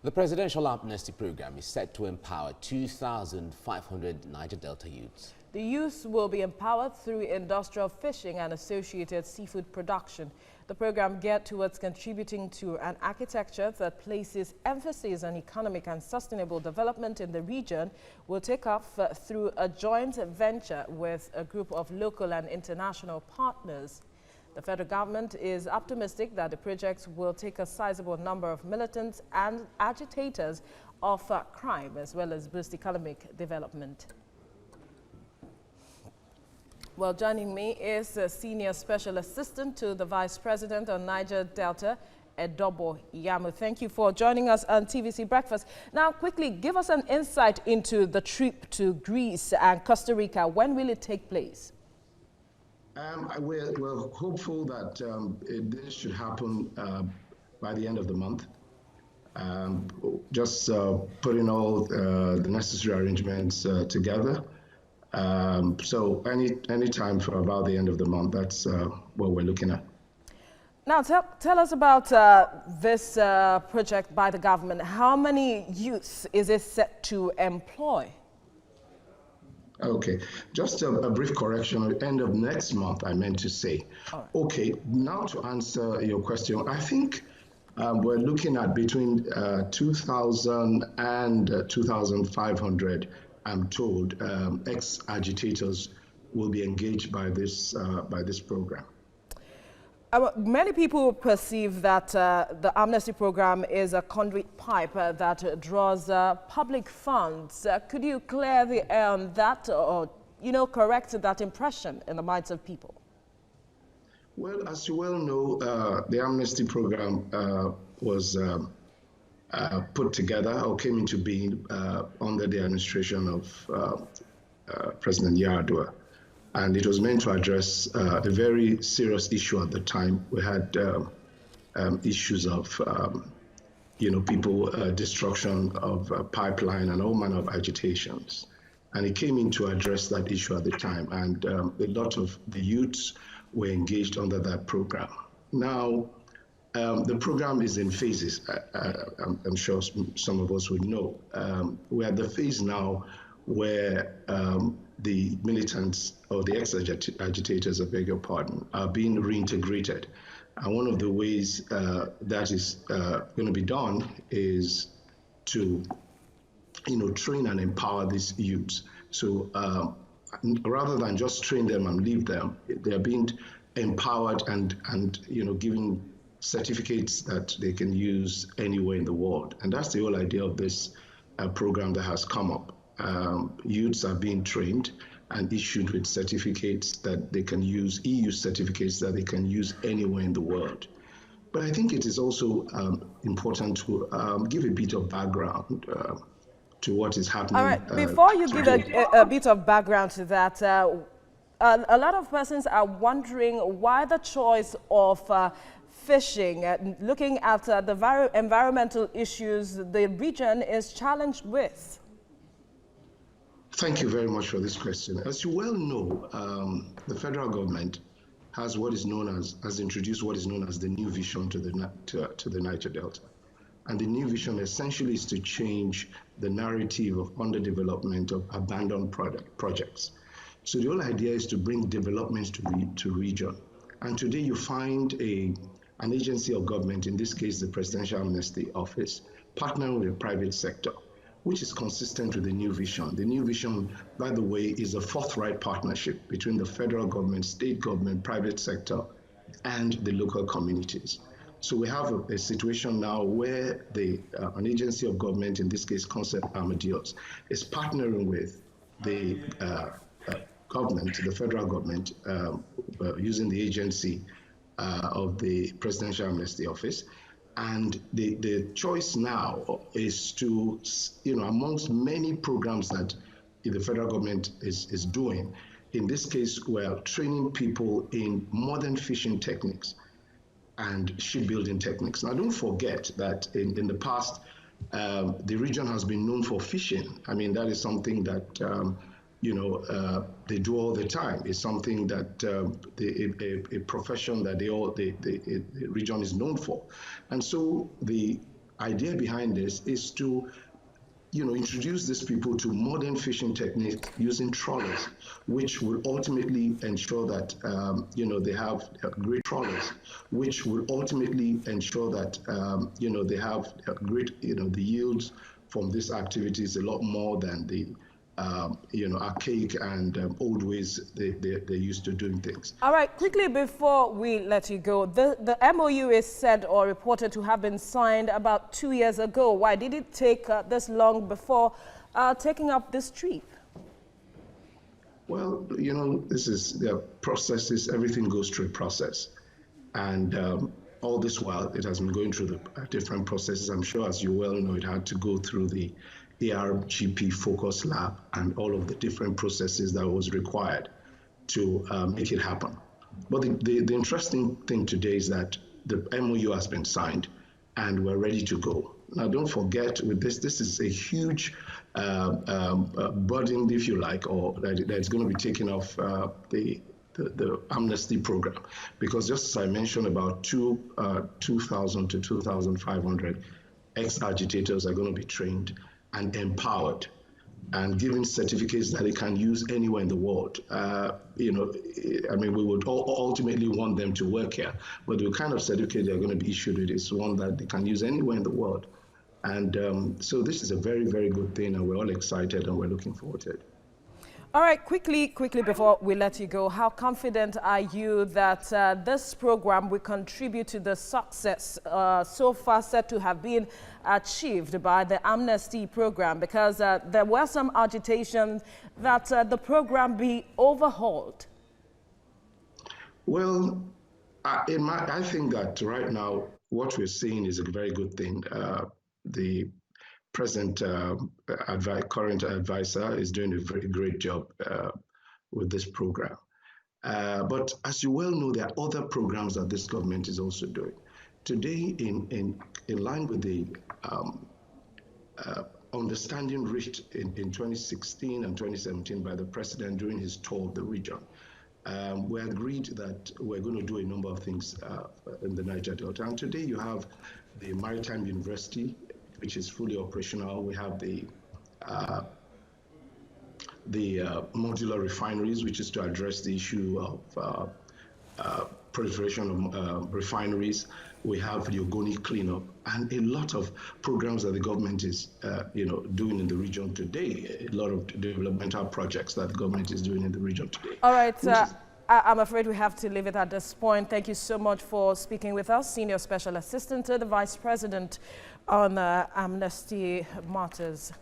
The presidential Amnesty program is set to empower 2,500 Niger Delta youths. The youths will be empowered through industrial fishing and associated seafood production. The program geared towards contributing to an architecture that places emphasis on economic and sustainable development in the region will take off through a joint venture with a group of local and international partners. The federal government is optimistic that the project will take a sizable number of militants and agitators of crime, as well as boost economic development. Well, joining me is a Senior Special Assistant to the Vice President on Niger Delta, Edobor Iyamu. Thank you for joining us on TVC Breakfast. Now, quickly, give us an insight into the trip to Greece and Costa Rica. When will it take place? We're hopeful that this should happen by the end of the month. Just putting all the necessary arrangements together. So any time for about the end of the month, that's what we're looking at. Now, tell us about this project by the government. How many youths is it set to employ? Okay, just a brief correction. At the end of next month, I meant to say. Right. Okay, now to answer your question, I think we're looking at between 2,000 and 2,500, I'm told, ex-agitators will be engaged by this program. Many people perceive that the Amnesty program is a conduit pipe that draws public funds. Could you clear that or, correct that impression in the minds of people? Well, as you well know, the Amnesty program was put together or came into being under the administration of President Yar'Adua. And it was meant to address a very serious issue at the time. We had issues of, people, destruction of pipeline and all manner of agitations. And it came in to address that issue at the time. And a lot of the youths were engaged under that program. Now, the program is in phases. I'm sure some of us would know. We're at the phase now where the militants or the ex-agitators, I beg your pardon, are being reintegrated. And one of the ways that is going to be done is to, train and empower these youths. So rather than just train them and leave them, they are being empowered and given certificates that they can use anywhere in the world. And that's the whole idea of this program that has come up. Youths are being trained and issued with certificates that they can use, EU certificates that they can use anywhere in the world. But I think it is also important to give a bit of background to what is happening. All right, before you give a bit of background to that, a lot of persons are wondering why the choice of fishing, looking at the environmental issues the region is challenged with. Thank you very much for this question. As you well know, the federal government has introduced what is known as the new vision to the Niger Delta. And the new vision essentially is to change the narrative of underdevelopment of abandoned projects. So the whole idea is to bring developments to region. And today you find an agency of government, in this case the Presidential Amnesty Office, partnering with the private sector, which is consistent with the new vision. The new vision, by the way, is a forthright partnership between the federal government, state government, private sector, and the local communities. So we have a situation now where an agency of government, in this case Concept Armadillos, is partnering with the government, the federal government, using the agency of the Presidential Amnesty Office. And the choice now is to, amongst many programs that the federal government is doing, in this case, we're training people in modern fishing techniques and shipbuilding techniques. Now, don't forget that in the past, the region has been known for fishing. I mean, that is something that they do all the time. It's something that a profession that the region is known for. And so the idea behind this is to introduce these people to modern fishing techniques using trawlers, which will ultimately ensure that, they have great trawlers, which will ultimately ensure that, they have great, the yields from this activity is a lot more than the, archaic and old ways they're used to doing things. All right, quickly before we let you go, the MOU is said or reported to have been signed about 2 years ago. Why did it take this long before taking up this trip? Well, this is the processes, everything goes through a process. And all this while, it has been going through the different processes. I'm sure, as you well know, it had to go through the ARGP Focus Lab and all of the different processes that was required to make it happen. But the interesting thing today is that the MOU has been signed and we're ready to go. Now, don't forget, with this is a huge burden, if you like, or that's going to be taken off the Amnesty program, because just as I mentioned, about 2,000 to 2,500 ex-agitators are going to be trained and empowered and given certificates that they can use anywhere in the world. We would ultimately want them to work here, but the kind of certificate they're going to be issued with is one that they can use anywhere in the world. And so this is a very, very good thing, and we're all excited and we're looking forward to it. All right, quickly before we let you go, how confident are you that this program will contribute to the success so far said to have been achieved by the Amnesty program? Because there were some agitation that the program be overhauled. Well, I think that right now what we're seeing is a very good thing. The present current advisor is doing a very great job with this program. But as you well know, there are other programs that this government is also doing. Today, in line with the understanding reached in 2016 and 2017 by the president during his tour of the region, we agreed that we're going to do a number of things in the Niger Delta. And today you have the Maritime University, which is fully operational. We have the modular refineries, which is to address the issue of proliferation of refineries. We have the Ogoni cleanup and a lot of programs that the government is doing in the region today, a lot of developmental projects that the government is doing in the region today. All right, I'm afraid we have to leave it at this point. Thank you so much for speaking with us, Senior Special Assistant to the Vice President on Amnesty Matters.